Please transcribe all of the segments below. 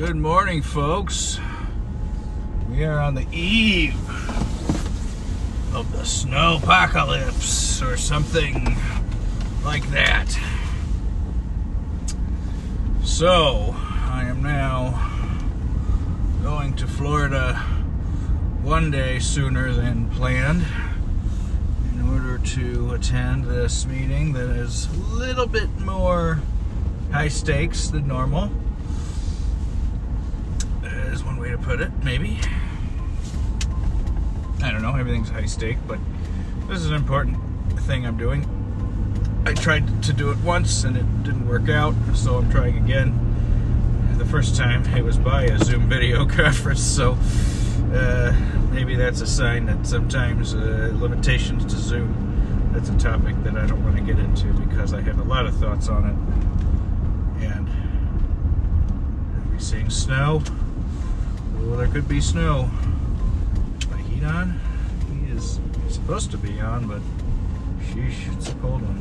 Good morning, folks. We are on the eve of the snowpocalypse or something like that. So, I am now going to Florida one day sooner than planned in order to attend this meeting that is a little bit more high stakes than normal. Is one way to put it, maybe. I don't know, everything's high stake, but this is an important thing I'm doing. I tried to do it once and it didn't work out, so I'm trying again. The first time it was by a Zoom video conference, so maybe that's a sign that sometimes limitations to Zoom, that's a topic that I don't want to get into because I have a lot of thoughts on it. And are we seeing snow? Well, there could be snow. Is my heat on? He is supposed to be on, but sheesh, it's a cold one.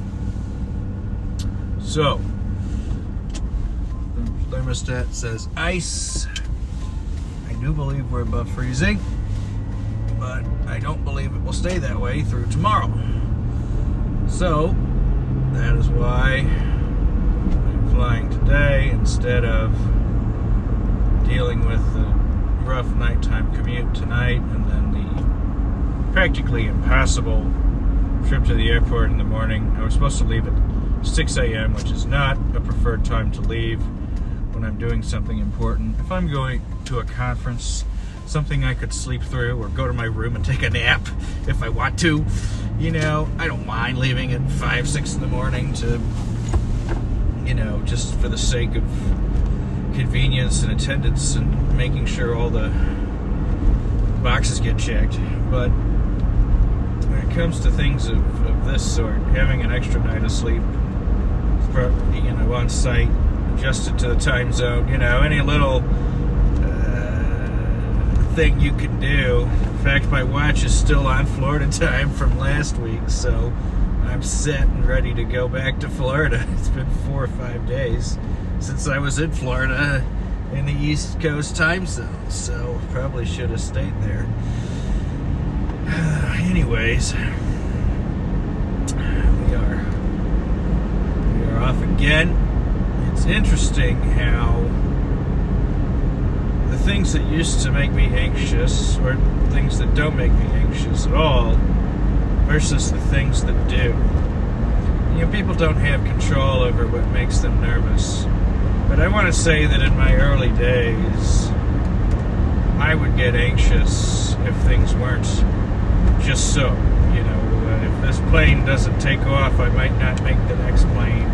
So, the thermostat says ice. I do believe we're above freezing, but I don't believe it will stay that way through tomorrow. So, that is why I'm flying today instead of dealing with the rough nighttime commute tonight and then the practically impossible trip to the airport in the morning. I was supposed to leave at 6 a.m., which is not a preferred time to leave when I'm doing something important. If I'm going to a conference, something I could sleep through or go to my room and take a nap if I want to, you know, I don't mind leaving at 5, 6 in the morning to, you know, just for the sake of convenience and attendance and making sure all the boxes get checked. But when it comes to things of this sort, having an extra night of sleep, you know, on site, adjusted to the time zone, you know, any little thing you can do. In fact, my watch is still on Florida time from last week, so I'm set and ready to go back to Florida. It's been 4 or 5 days since I was in Florida in the East Coast time zone, so probably should have stayed there. Anyways, we are off again. It's interesting how the things that used to make me anxious, or things that don't make me anxious at all, versus the things that do. You know, people don't have control over what makes them nervous. But I want to say that in my early days, I would get anxious if things weren't just so. You know, if this plane doesn't take off, I might not make the next plane.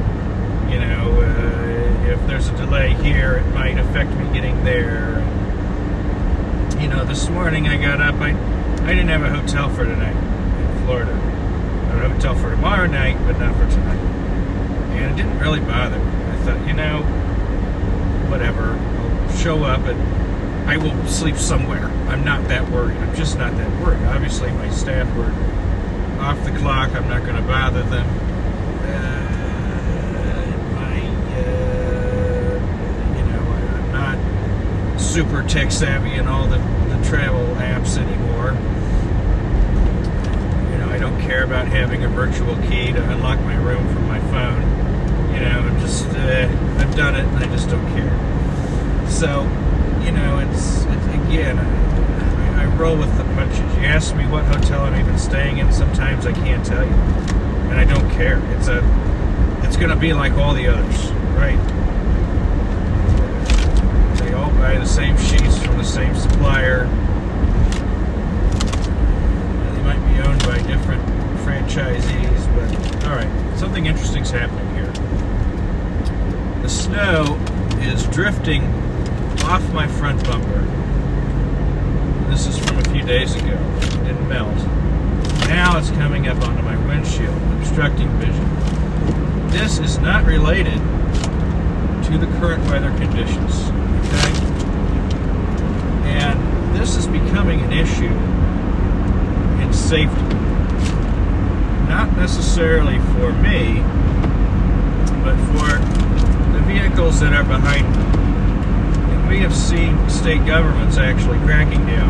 You know, if there's a delay here, it might affect me getting there. You know, this morning I got up, I didn't have a hotel for tonight in Florida. I had a hotel for tomorrow night, but not for tonight. And it didn't really bother me. I thought, you know, whatever, I'll show up and I will sleep somewhere. I'm not that worried. I'm just not that worried. Obviously, my staff were off the clock. I'm not going to bother them. You know, I'm not super tech savvy in all the travel apps anymore. You know, I don't care about having a virtual key to unlock my room from my phone. You know, I'm just, I've done it and I just don't care. So, you know, it's again, I roll with the punches. You ask me what hotel I'm even staying in, sometimes I can't tell you. And I don't care. It's going to be like all the others, right? They all buy the same sheets from the same supplier. They might be owned by different franchisees, but alright, something interesting's happening here. The snow is drifting off my front bumper. This is from a few days ago. It didn't melt. Now it's coming up onto my windshield, obstructing vision. This is not related to the current weather conditions, okay? And this is becoming an issue in safety. Not necessarily for me, but for the vehicles that are behind me. And we have seen state governments actually cracking down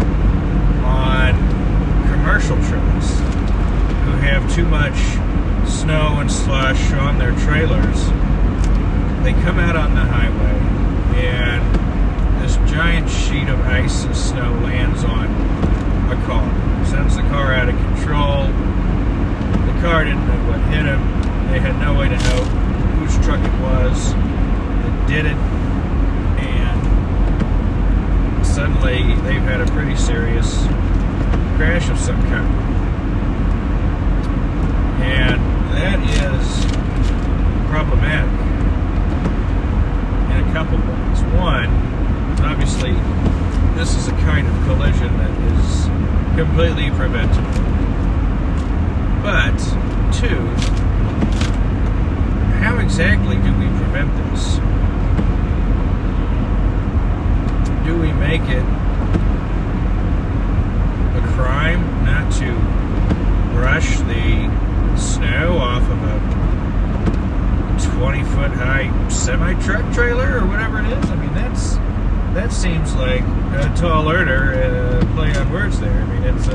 on commercial trucks who have too much snow and slush on their trailers. They come out on the highway and this giant sheet of ice and snow lands on a car, sends the car out of control. The car didn't know what hit him. They had no way to know whose truck it was that did it, and suddenly they've had a pretty serious crash of some kind. And that is problematic in a couple ways. One, obviously, this is a kind of collision that is completely preventable. But, two, how exactly do we prevent this? Do we make it a crime not to brush the snow off of a 20-foot high semi-truck trailer or whatever it is? I mean, that seems like a tall order play on words there. I mean, it's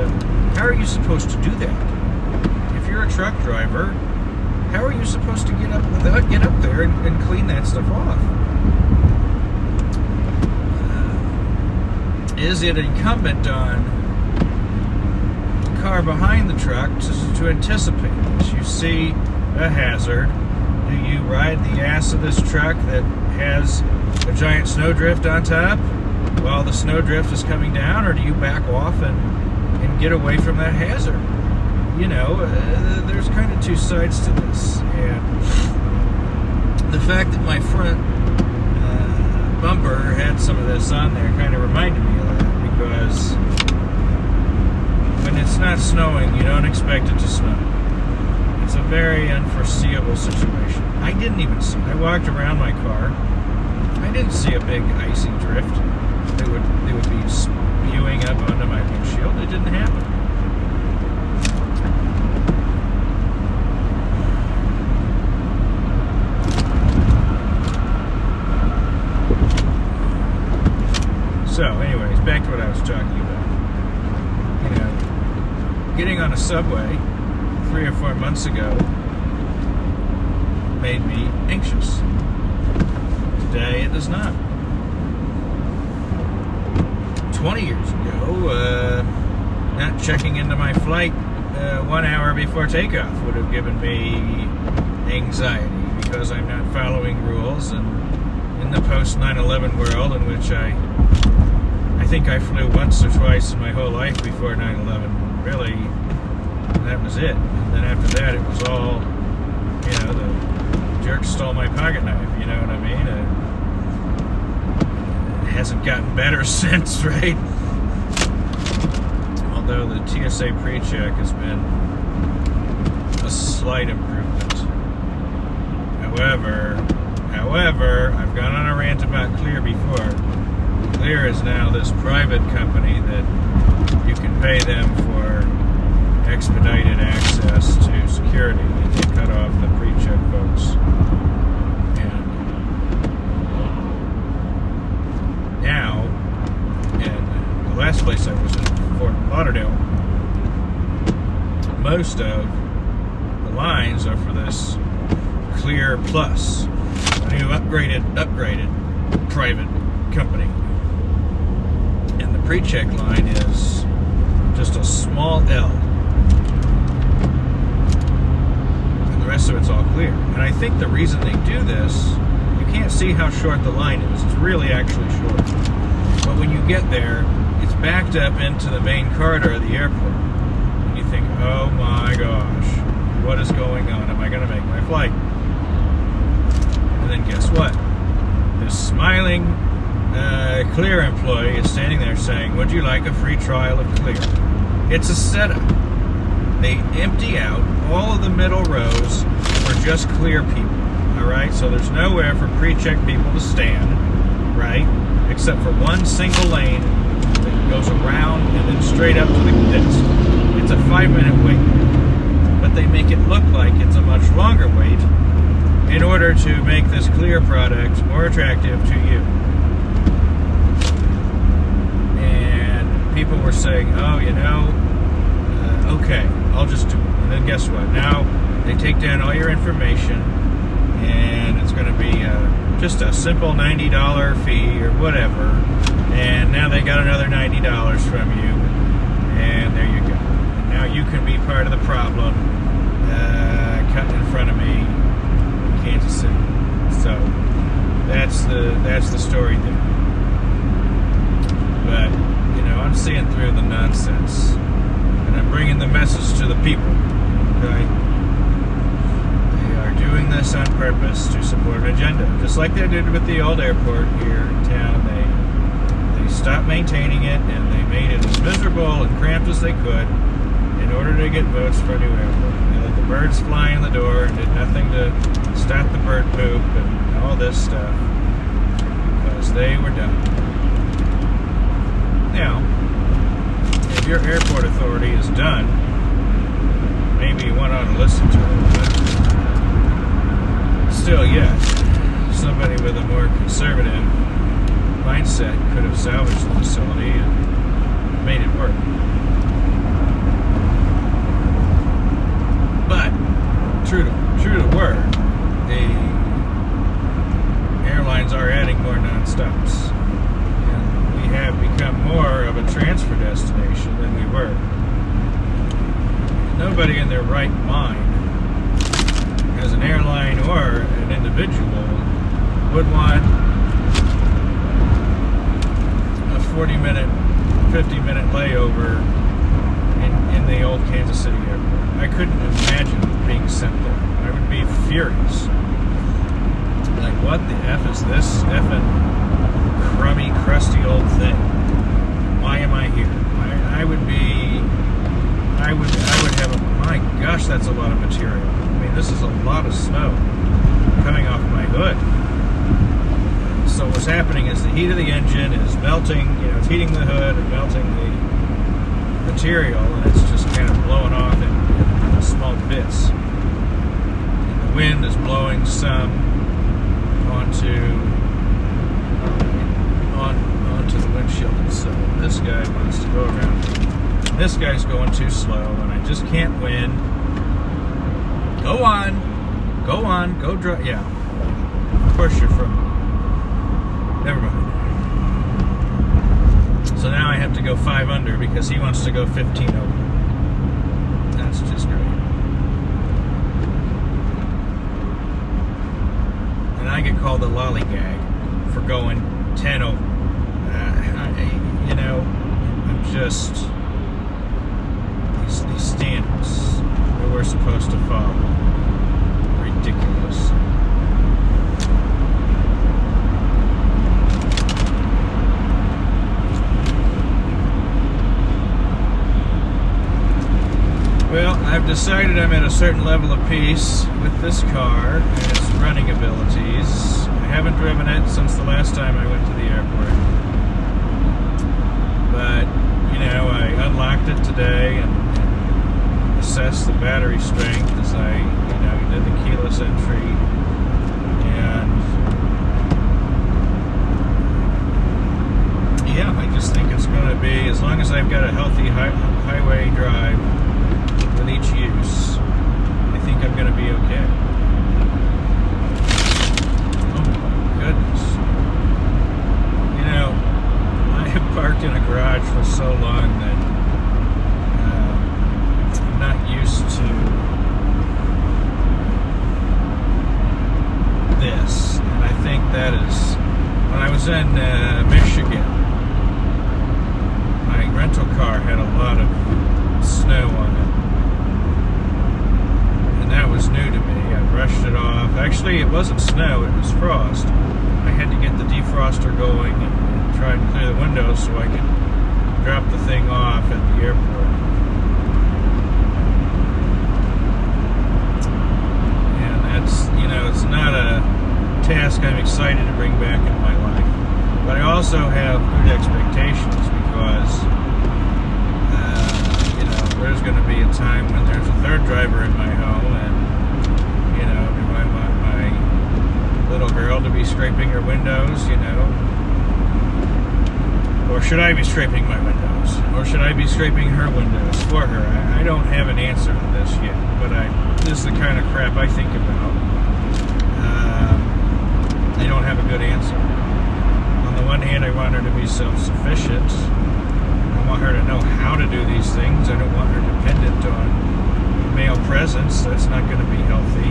how are you supposed to do that? If you're a truck driver, how are you supposed to get up there and clean that stuff off? Is it incumbent on the car behind the truck to anticipate this? You see a hazard. Do you ride the ass of this truck that has a giant snowdrift on top while the snowdrift is coming down, or do you back off and get away from that hazard? You know, there's kind of two sides to this, and the fact that my front bumper had some of this on there kind of reminded me of that, because when it's not snowing, you don't expect it to snow. It's a very unforeseeable situation. I didn't even see it. I walked around my car. I didn't see a big icy drift that would be spewing up onto my windshield. It didn't happen. So, anyways, back to what I was talking about. You know, getting on a subway 3 or 4 months ago made me anxious. Today, it does not. 20 years ago, not checking into my flight 1 hour before takeoff would have given me anxiety, because I'm not following rules, and in the post 9/11 world, in which I think I flew once or twice in my whole life before 9/11, really, that was it. And then after that, it was all, you know, the jerk stole my pocket knife, you know what I mean? It hasn't gotten better since, right? Although the TSA pre-check has been a slight improvement. However, I've gone on a rant about Clear before. Clear is now this private company that you can pay them for expedited access to security, and they cut off the pre-check folks. And now, in the last place I was in, Fort Lauderdale, most of the lines are for this Clear Plus, a new upgraded private company. And the pre-check line is just a small L. And the rest of it's all clear. And I think the reason they do this, you can't see how short the line is. It's really actually short. But when you get there, it's backed up into the main corridor of the airport. And you think, oh my gosh, what is going on? Am I going to make my flight? And then guess what? This smiling Clear employee is standing there saying, would you like a free trial of Clear? It's a setup. They empty out all of the middle rows for just Clear people, all right? So there's nowhere for pre-check people to stand, right? Except for one single lane that goes around and then straight up to the desk. It's a 5-minute wait. But they make it look like it's a much longer wait in order to make this Clear product more attractive to you. people were saying, oh, okay, I'll just do it. And then guess what? Now they take down all your information, and it's going to be just a simple $90 fee or whatever. And now they got another $90 from you, and there you go. And now you can be part of the problem, cutting in front of me in Kansas City. So that's the story there. But I'm seeing through the nonsense, and I'm bringing the message to the people. Okay, they are doing this on purpose to support an agenda, just like they did with the old airport here in town. They stopped maintaining it, and they made it as miserable and cramped as they could in order to get votes for a new airport. They let the birds fly in the door and did nothing to stop the bird poop and all this stuff because they were done. Now, if your airport authority is done, maybe you want to listen to it. But still, somebody with a more conservative mindset could have salvaged the facility and made it work. But true to word, the airlines are adding more non-stops, and we have become more of a transfer destination than we were. Nobody in their right mind, as an airline or an individual, would want 40-minute, 50-minute layover in the old Kansas City airport. I couldn't imagine being sent there. I would be furious. Like, what the F is this effing crummy, crusty old thing? Why am I here? I would have my gosh, that's a lot of material. I mean, this is a lot of snow coming off my hood. So what's happening is the heat of the engine is melting, it's heating the hood and melting the material, and it's just kind of blowing off in small bits. And the wind is blowing some onto the windshield itself. This guy wants to go around. This guy's going too slow, and I just can't win. Go on, go drive. Yeah, of course you're from. Never mind. So now I have to go 5 under because he wants to go 15 over. That's just great. And I get called a lollygag for going 10 over. I'm just these standards that we're supposed to follow. Ridiculous. Well, I've decided I'm at a certain level of peace with this car and its running abilities. I haven't driven it since the last time I went to the airport. But, I unlocked it today and assessed the battery strength as I, did the keyless entry. And, I just think it's going to be, as long as I've got a healthy highway drive, with each use, I think I'm going to be okay. Oh my goodness. I have parked in a garage for so long that I'm not used to this. And I think that is, when I was in Michigan, my rental car had a lot of snow on it. That was new to me. I brushed it off. Actually, it wasn't snow, it was frost. I had to get the defroster going and try and clear the windows so I could drop the thing off at the airport. And that's, it's not a task I'm excited to bring back into my life. But I also have good expectations because there's going to be a time when there's a third driver in my home, and do I want my little girl to be scraping her windows? Or should I be scraping my windows? Or should I be scraping her windows for her? I don't have an answer to this yet, but this is the kind of crap I think about. I don't have a good answer. On the one hand, I want her to be self-sufficient. I want her to know how to do these things. I don't want her dependent on male presence. That's not going to be healthy.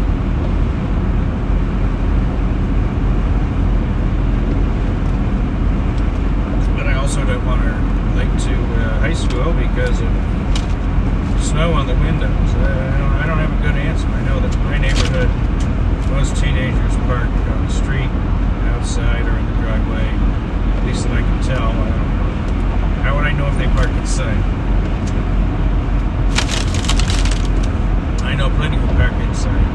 But I also don't want her late to high school because of snow on the windows. I don't have a good answer. I know that my neighborhood, most teenagers park on the street, outside, or in the driveway. At least that I can tell. I don't know. How would I know if they park inside? I know plenty who park inside.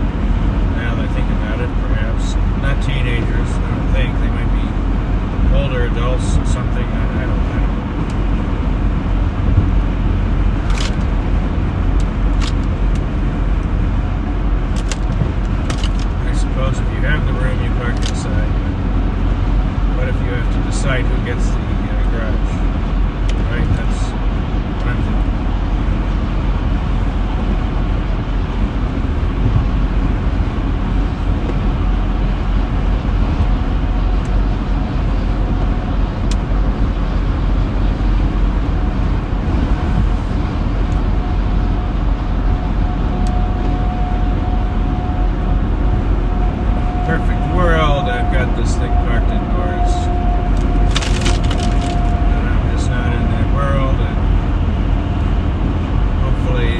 Now that I think about it, perhaps. Not teenagers, I don't think. They might be older adults or something. I don't know. I suppose if you have the room, you park inside. What if you have to decide who gets the garage? Right? That's what I'm thinking. Perfect world. I've got this thing parked indoors. And I'm just not in that world. And hopefully,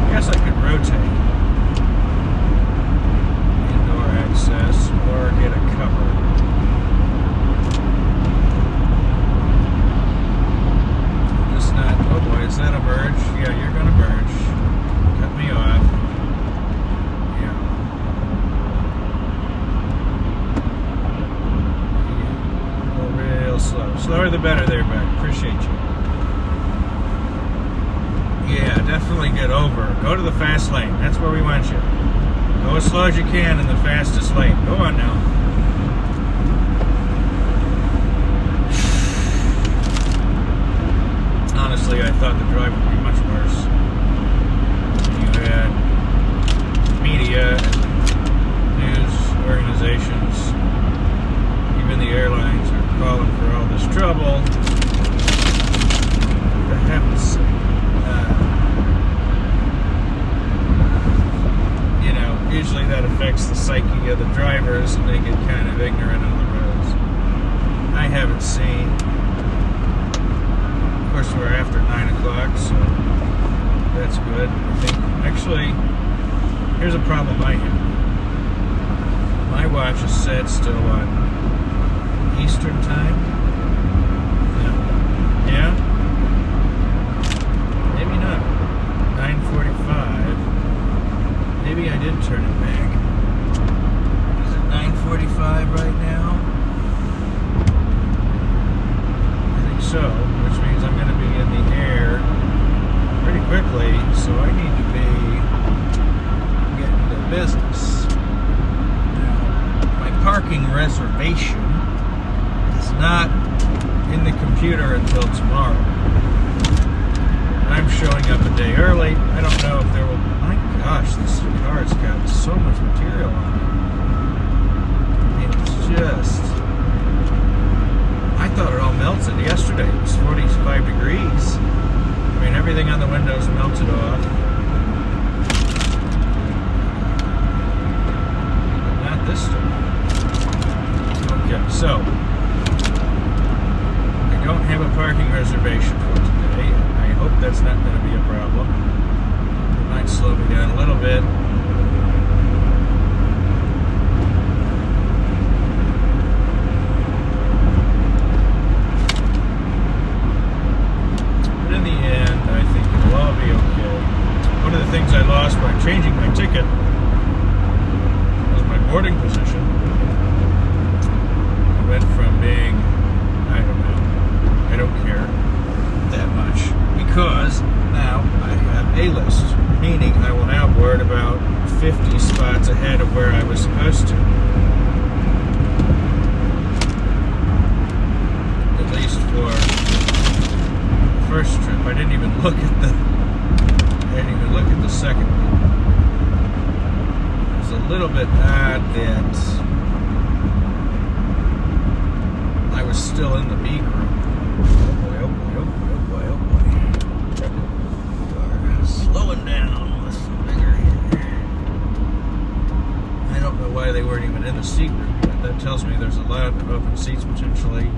I guess I could rotate indoor access or get a cover. I'm just not. Oh boy, is that a merge? Yeah, you're gonna merge. Cut me off. Slower the better there, Beck. Appreciate you. Yeah, definitely get over. Go to the fast lane. That's where we want you. Go as slow as you can in the fastest lane. Go on now. Honestly, I thought the drive would be much worse. You had media, news organizations, even the airlines are calling for all this trouble. For heaven's sake. Usually that affects the psyche of the drivers and they get kind of ignorant on the roads. I haven't seen. Of course, we're after 9 o'clock, so that's good. I think. Actually, here's a problem I have. My watch is set still on Eastern time? No. Yeah? Maybe not. 9:45. Maybe I did turn it back. Is it 9:45 right now? I think so, which means I'm going to be in the air pretty quickly, so I need to be getting to business. Now, my parking reservation is not in the computer until tomorrow. I'm showing up a day early. I don't know if there will... My gosh, this car's got so much material on it. It's just... I thought it all melted yesterday. It was 45 degrees. I mean, everything on the windows melted off. But not this time. Okay, so... I don't have a parking reservation for today. I hope that's not going to be a problem. It might slow me down a little bit. But in the end, I think it'll all be okay. One of the things I lost by changing my ticket was my boarding position. I went from being, I don't know, I don't care that much, because now I have A-list, meaning I will now board about 50 spots ahead of where I was supposed to. look at the. I didn't even look at the second one. It's a little bit odd that I was still in the B group. Oh boy, oh boy, oh boy, oh boy, oh boy. We are slowing down. Let's bigger here. I don't know why they weren't even in the C group, but that tells me there's a lot of open seats potentially.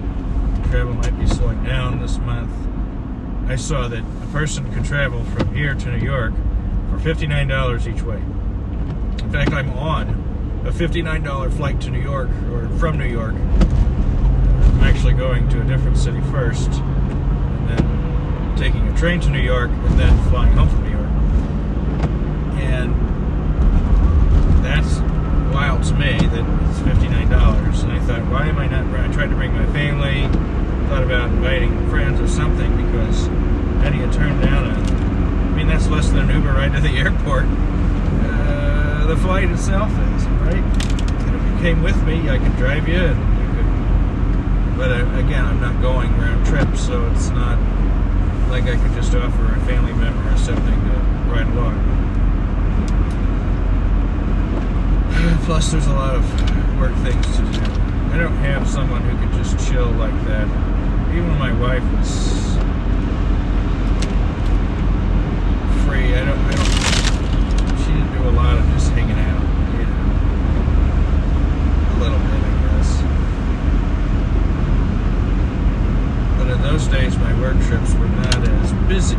Travel might be slowing down this month. I saw that a person could travel from here to New York for $59 each way. In fact, I'm on a $59 flight to New York, or from New York. I'm actually going to a different city first, and then taking a train to New York, and then flying home from New York. And that's wild to me that it's $59. And I thought, why am I not? I tried to bring my family, thought about inviting friends or something, because how do you turn down that's less than an Uber ride to the airport. The flight itself is, right? And if you came with me, I could drive you, and you could, but again, I'm not going round trip, so it's not like I could just offer a family member or something to ride along. Plus, there's a lot of work things to do. I don't have someone who could just chill like that. Even when my wife was free, she didn't do a lot of just hanging out, you know. A little bit, I guess. But in those days, my work trips were not as busy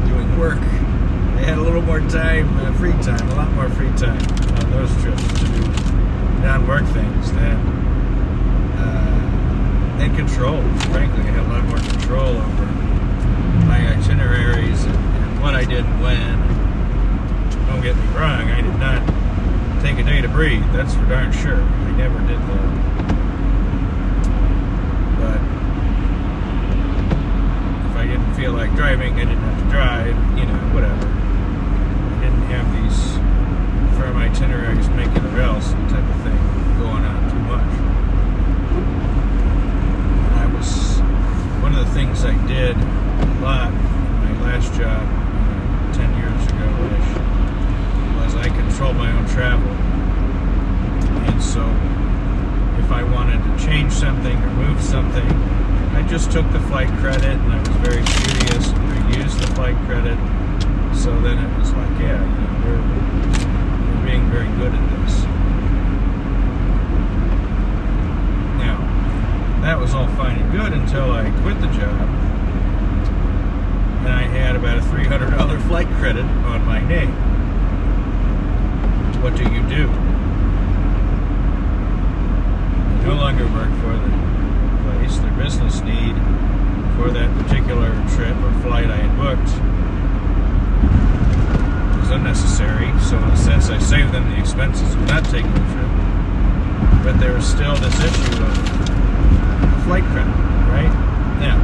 doing work. I had a little more time, free time, a lot more free time on those trips to do non-work things and control. Frankly, I had a lot more control over my itineraries and what I did and when. Don't get me wrong, I did not take a day to breathe, that's for darn sure. I never did that. But if I didn't feel like driving, I didn't have to drive, you know, whatever. I didn't have these firm itineraries, make it or else type of thing going on too much. One of the things I did a lot in my last job, 10 years ago-ish, was I controlled my own travel. And so if I wanted to change something or move something, I just took the flight credit, and I was very studious and used the flight credit. So then it was like, yeah, you know, we're being very good at this. That was all fine and good until I quit the job, and I had about a $300 flight credit on my name. What do you do? I no longer work for the place. Their business need for that particular trip or flight I had booked was unnecessary, so in a sense I saved them the expenses of not taking the trip. But there was still this issue of flight credit, right? Now,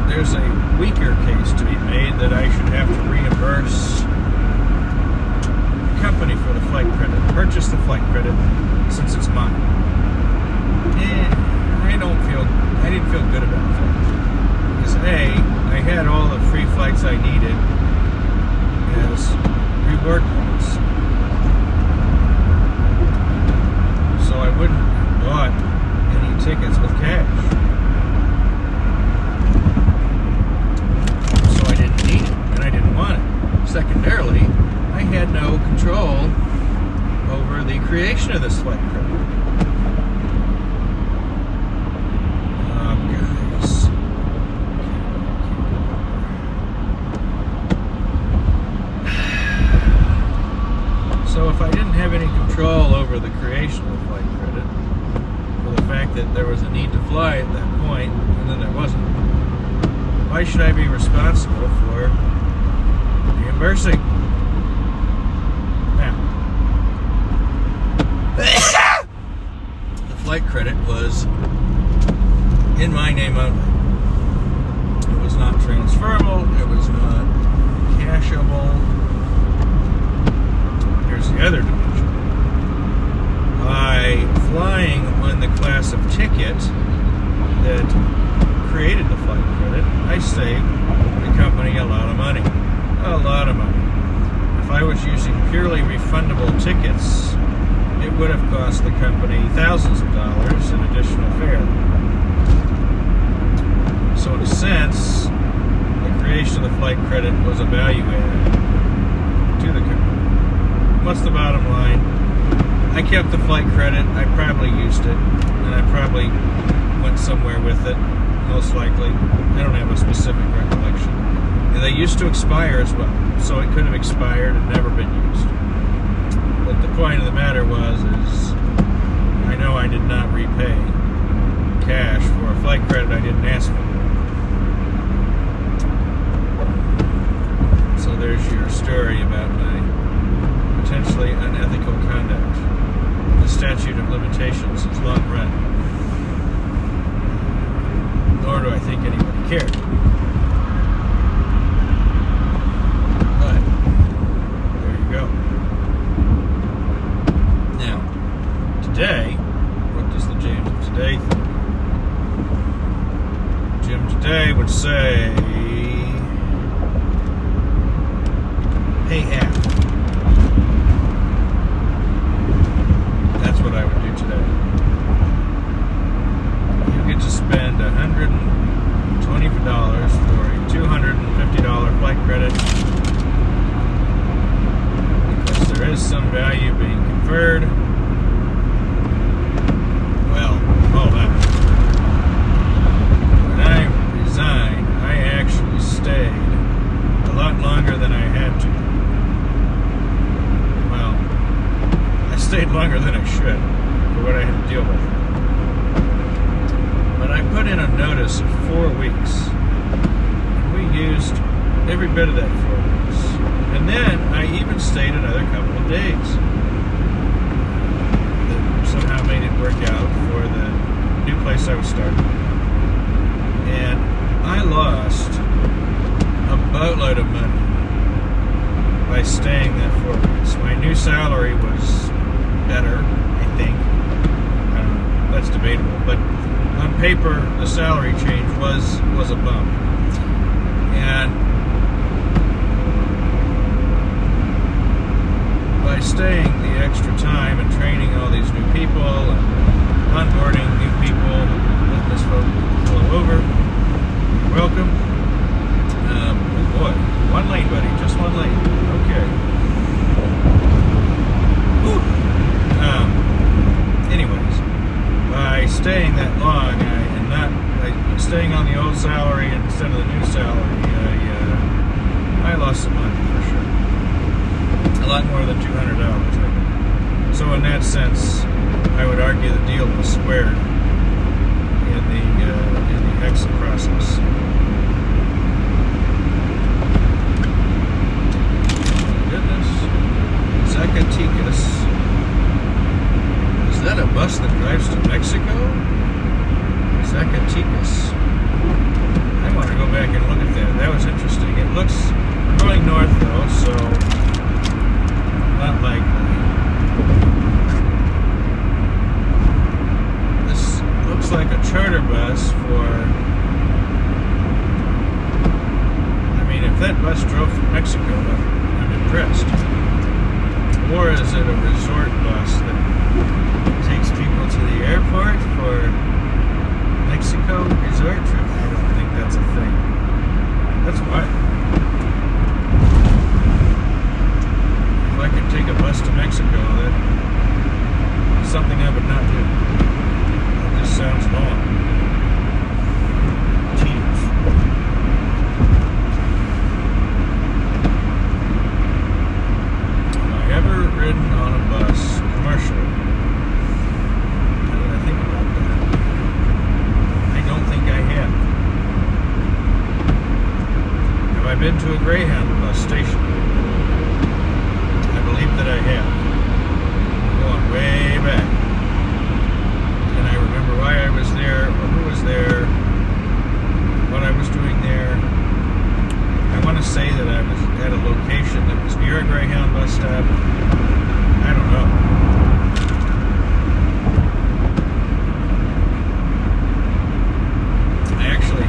there's a weaker case to be made that I should have to reimburse the company for the flight credit, purchase the flight credit since it's mine. And I didn't feel good about that. Because A, I had all the free flights I needed as reward points. So I wouldn't bought any tickets with cash. So I didn't need it, and I didn't want it. Secondarily, I had no control over the creation of this flight credit. Guys. So if I didn't have any control over the creation of the flight credit, the fact that there was a need to fly at that point, and then there wasn't, why should I be responsible for reimbursing? Now, the flight credit was in my name only. It was not transferable, it was not cashable. Here's the other dimension. By flying on the class of ticket that created the flight credit, I saved the company a lot of money. A lot of money. If I was using purely refundable tickets, it would have cost the company thousands of dollars in additional fare. So in a sense, the creation of the flight credit was a value add to the company. What's the bottom line? I kept the flight credit. I probably used it, and I probably went somewhere with it, most likely. I don't have a specific recollection. And they used to expire as well, so it could have expired and never been used. But the point of the matter is I know I did not repay cash for a flight credit I didn't ask for. So there's your story about my potentially unethical conduct. The statute of limitations is long run. Nor do I think anybody cared. But there you go. Now, today, what does the James of today think? Jim today would say, pay half. That's what I would do today. You get to spend $120 for a $250 flight credit because there is some value being conferred. Well, hold on. When I resigned, I actually stayed a lot longer than I had to. Well, I stayed longer than I should for what I had to deal with. But I put in a notice of 4 weeks. And we used every bit of that 4 weeks. And then I even stayed another couple of days. That somehow made it work out for the new place I was starting. And I lost a boatload of money by staying that 4 weeks. My new salary was better, I think. I don't know, that's debatable. But on paper, the salary change was a bump. And by staying the extra time and training all these new people and onboarding new people, business folks all over, you're welcome. Oh boy, one lane, buddy, just one lane. Okay. Anyways, by staying that long and not staying on the old salary instead of the new salary, I lost some money for sure. A lot more than $200, I think. So in that sense, I would argue the deal was squared in the exit process. Goodness, Zacatecas. Is that a bus that drives to Mexico? Zacatecas. I want to go back and look at that. That was interesting. It looks going north though, so not likely. This looks like a charter bus for. I mean, if that bus drove from Mexico, I'm impressed. Or is it a resort bus that takes people to the airport for Mexico resort trip? I don't think that's a thing. That's wild. If I could take a bus to Mexico, that's something I would not do. That just sounds long. Tedious. Have I ever ridden on a bus commercially? How did I think about that? I don't think I have. Have I been to a Greyhound bus station? I believe that I have. I'm going way back. And I remember why I was there, or who was there, what I was doing there. I want to say that I was at a location that was near a Greyhound bus stop. I don't know. I actually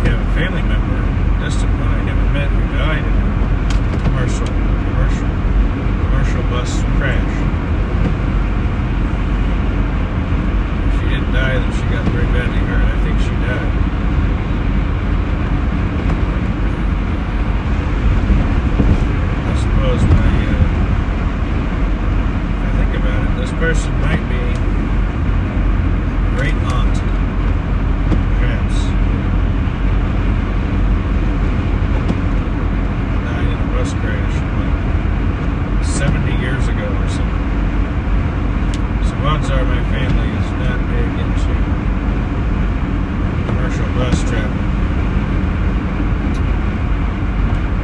person might be a great aunt, perhaps. Died in a bus crash like 70 years ago or something. So odds are my family is not big into commercial bus travel.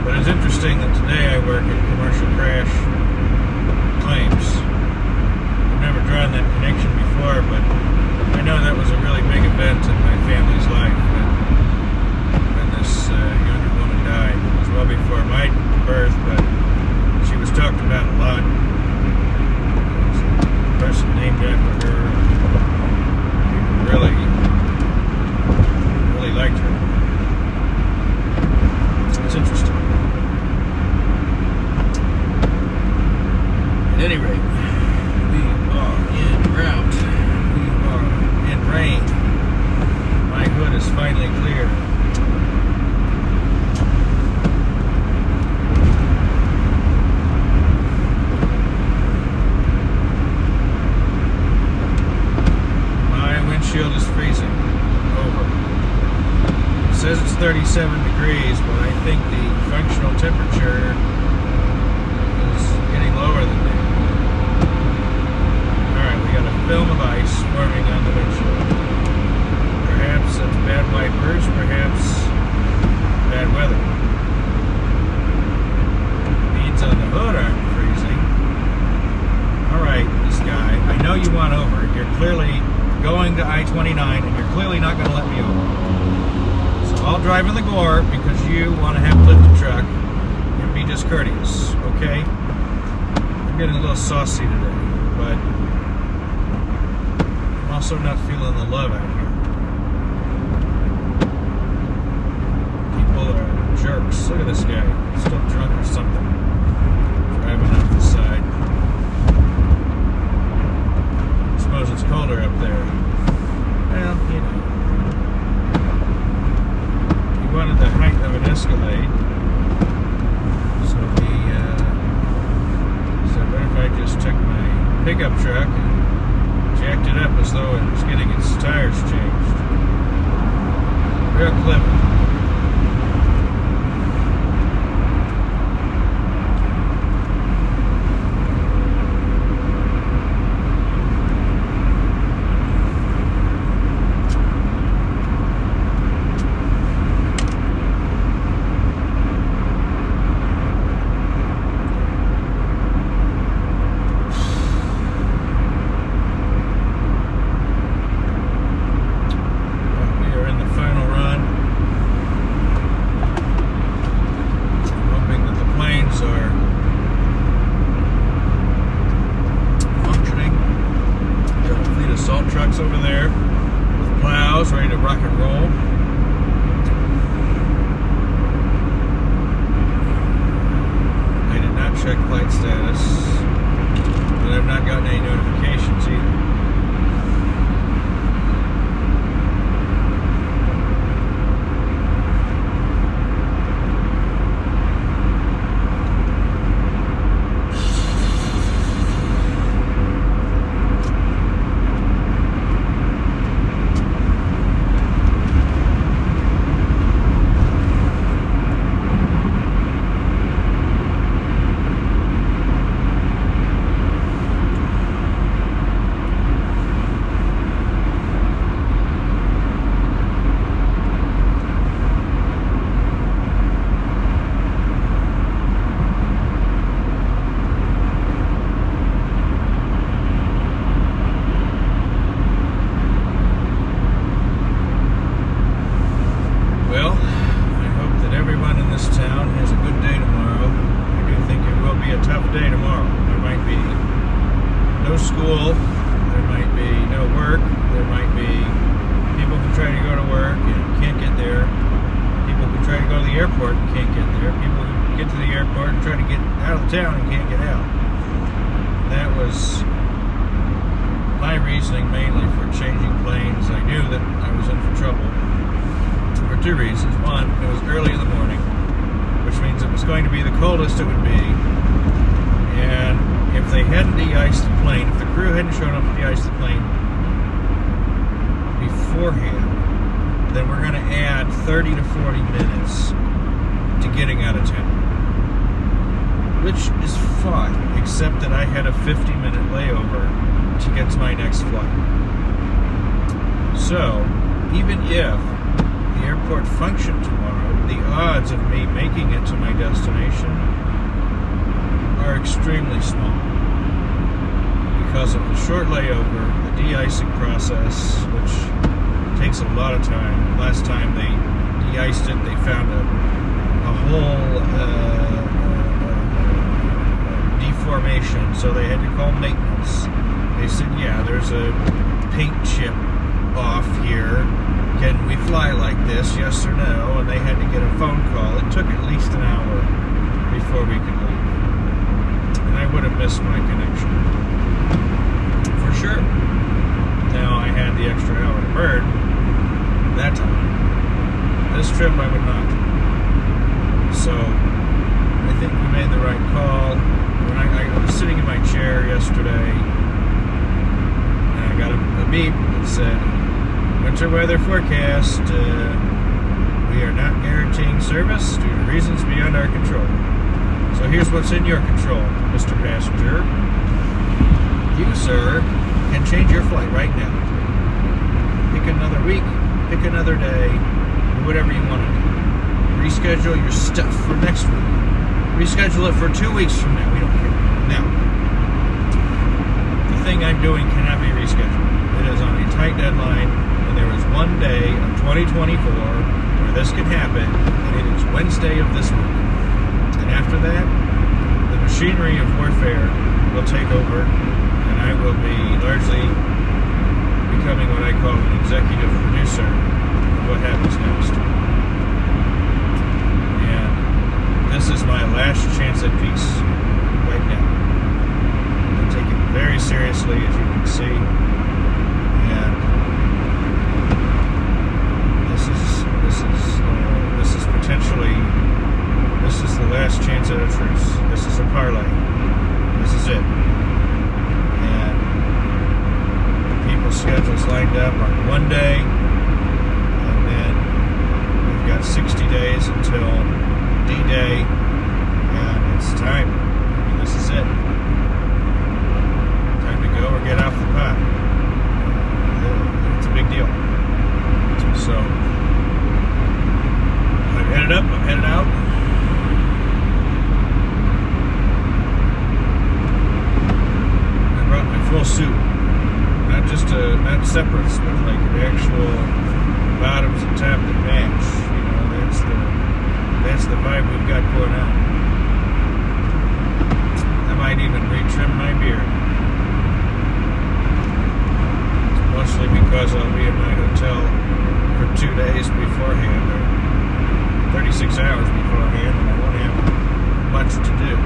But it's interesting that today I work at Commercial Crash Claims. I've never drawn that connection before, but I know that was a really big event in my family's life when this younger woman died. It was well before my birth, but she was talked about a lot. There was a person named after her. People really liked her. It's interesting. At any rate, we are en route. We are in rain. My hood is finally clear. My windshield is freezing over. It says it's 37 degrees, but I think the functional temperature is getting lower than that. We got a film of ice forming on the windshield. Perhaps it's bad wipers, perhaps bad weather. Beads on the hood aren't freezing. Alright, this guy, I know you want over. You're clearly going to I-29 and you're clearly not going to let me over. So I'll drive in the Gore because you want to have to lift the truck and be discourteous, okay? I'm getting a little saucy today, but also not feeling the love out here. People are jerks. Look at this guy. Still drunk or something. Driving off the side. I suppose it's colder up there. Well, you know. He wanted the height of an Escalade. So he said, what if I just took my pickup truck and jacked it up as though it was getting its tires changed. Real clever. Trucks over there with plows ready to rock and roll. I did not check flight status, but I've not gotten any notifications either. School, there might be no work, there might be people who try to go to work and can't get there, people who try to go to the airport and can't get there, people who get to the airport and try to get out of town and can't get out. That was my reasoning mainly for changing planes. I knew that I was in for trouble for two reasons. One, it was early in the morning, which means it was going to be the coldest it would be, and if they hadn't de-iced the plane, if the crew hadn't shown up to de-ice the plane beforehand, then we're going to add 30 to 40 minutes to getting out of town. Which is fine, except that I had a 50-minute layover to get to my next flight. So, even if the airport functioned tomorrow, the odds of me making it to my destination are extremely small because of the short layover, the de-icing process, which takes a lot of time. Last time they de-iced it, they found a whole deformation, so they had to call maintenance. They said, yeah, there's a paint chip off here. Can we fly like this, yes or no? And they had to get a phone call. It took at least an hour before we could leave. And I would have missed my connection. For sure. Now, I had the extra hour to burn that time. This trip, I would not. So, I think we made the right call. When I was sitting in my chair yesterday, and I got a beep that said, winter weather forecast, we are not guaranteeing service due to reasons beyond our control. So here's what's in your control, Mr. Passenger. You, sir, can change your flight right now. Pick another week, pick another day, do whatever you want to do. Reschedule your stuff for next week. Reschedule it for 2 weeks from now. We don't care. Now, the thing I'm doing cannot be rescheduled. It is on a tight deadline, and there is one day of 2024 where this can happen, and it is Wednesday of this week. And after that, the machinery of warfare will take over, and I will be largely becoming what I call an executive producer of what happens next. This is my last chance at peace right now. I take it very seriously, as you can see, and this is potentially the last chance at a truce. This is a parlay. This is it. And the people's schedules lined up on one day, and then we've got 60 days until D-Day, and it's time. I mean, this is it. Time to go or get off the pot. It's a big deal. So, I'm headed up, I'm headed out. I brought my full suit. Not separates, but like an actual bottoms and top that match. You know, that's the vibe we've got going on. I might even retrim my beard. Mostly because I'll be in my hotel for 2 days beforehand, or 36 hours beforehand, and I won't have much to do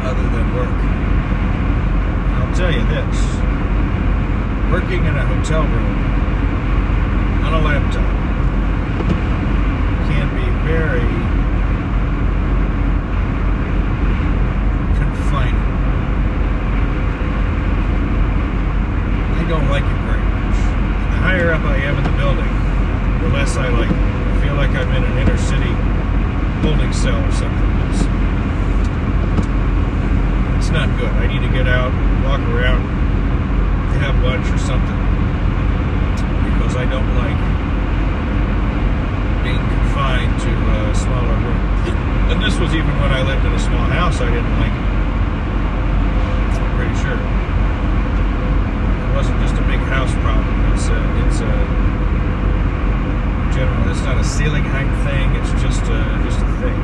other than work. I'll tell you this. Working in a hotel room on a laptop can be very confining. I don't like it very much. And the higher up I am in the building, the less I like it. I feel like I'm in an inner city holding cell or something. It's not good. I need to get out, walk around, have lunch or something, because I don't like being confined to a smaller room. And this was even when I lived in a small house, I didn't like it. I'm pretty sure. It wasn't just a big house problem. It's a general. It's not a ceiling height thing. It's just a thing.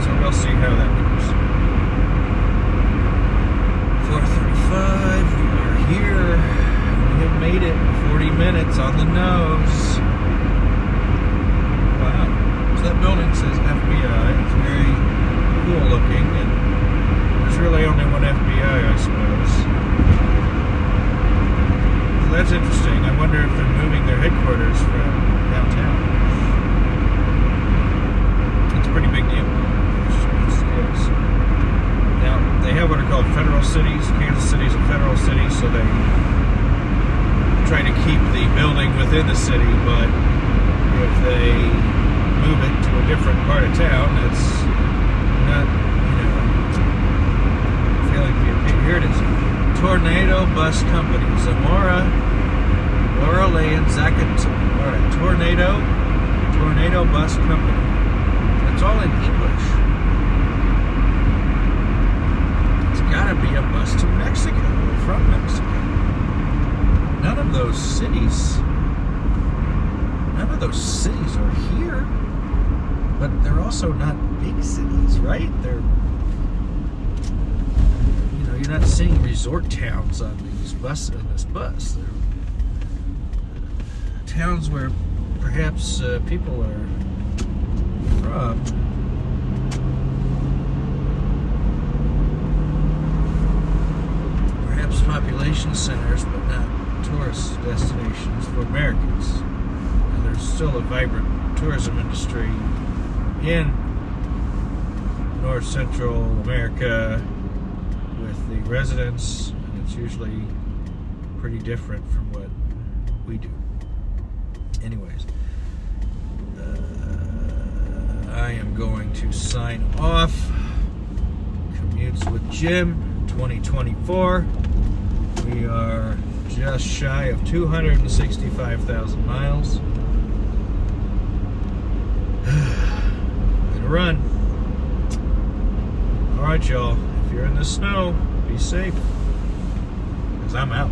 So we'll see how that goes. 4:35. We are here. We have made it. 40 minutes on the nose. Wow. different part of town that's not, failing to be a big. Here it is. Tornado Bus Company. Zamora, Laurel Lane, Zacatecas. All right, Tornado Bus Company. It's all in English. It's got to be a bus to Mexico or from Mexico. None of those cities are here, but they're also not big cities, right? They're, you're not seeing resort towns on this bus. They're towns where perhaps people are from. Perhaps population centers, but not tourist destinations for Americans. And there's still a vibrant tourism industry in North Central America with the residents, and it's usually pretty different from what we do. Anyways, I am going to sign off. Commutes with Jim 2024. We are just shy of 265,000 miles. Gonna run. Alright, y'all. If you're in the snow, be safe. Because I'm out.